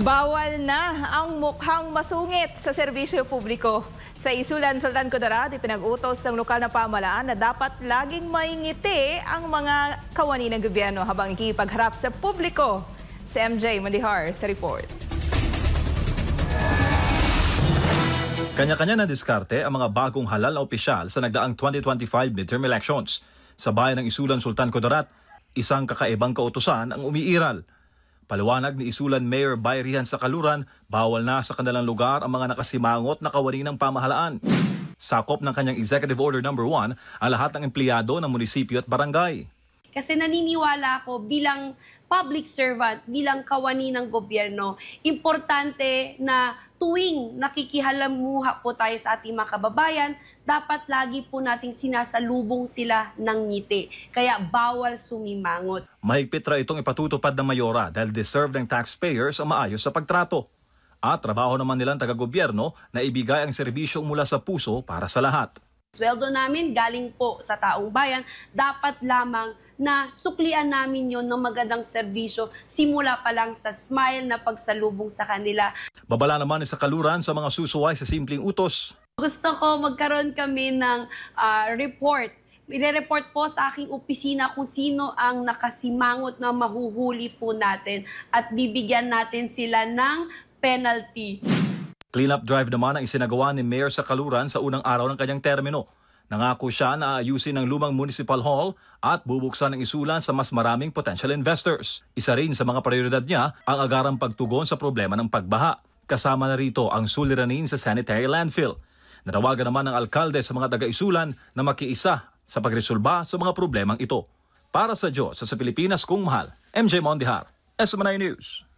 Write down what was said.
Bawal na ang mukhang masungit sa serbisyo publiko. Sa Isulan, Sultan Kudarat, ipinag-utos ng lokal na pamahalaan na dapat laging may ngiti ang mga kawani ng gobyerno habang nakikipagharap sa publiko. Si MJ Mandihar sa report. Kanya-kanya na diskarte ang mga bagong halal na opisyal sa nagdaang 2025 midterm elections. Sa bayan ng Isulan, Sultan Kudarat, isang kakaibang kautusan ang umiiral. Paliwanag ni Isulan Mayor Bayrihan sa Kaluran, bawal na sa kanilang lugar ang mga nakasimangot na kawani ng pamahalaan. Sakop ng kanyang Executive Order No. 1 ang lahat ng empleyado ng munisipyo at barangay. Kasi naniniwala ako bilang public servant, bilang kawani ng gobyerno, importante na tuwing nakikihalamuha po tayo sa ating mga kababayan, dapat lagi po nating sinasalubong sila ng ngiti. Kaya bawal sumimangot. Mahigpit ra itong ipatutupad ng mayora dahil deserve ng taxpayers ang maayos sa pagtrato. At trabaho naman nilang taga-gobyerno na ibigay ang serbisyo mula sa puso para sa lahat. Sweldo namin galing po sa taong bayan, dapat lamang na suklian namin yon ng magandang serbisyo simula pa lang sa smile na pagsalubong sa kanila. Babala naman sa Kaluran sa mga susuway sa simpleng utos. Gusto ko magkaroon kami ng report. I-report po sa aking opisina kung sino ang nakasimangot na mahuhuli po natin at bibigyan natin sila ng penalty. Clean-up drive naman ang isinagawa ni Mayor sa Kaluran sa unang araw ng kanyang termino. Nangako siya na aayusin ang lumang municipal hall at bubuksan ang Isulan sa mas maraming potential investors. Isa rin sa mga prioridad niya ang agarang pagtugon sa problema ng pagbaha. Kasama na rito ang suliranin sa sanitary landfill. Nanawagan naman ng alkalde sa mga taga-Isulan na makiisa sa pagresolba sa mga problemang ito. Para sa Diyos sa Pilipinas kung mahal, MJ Mondihar, SMNI News.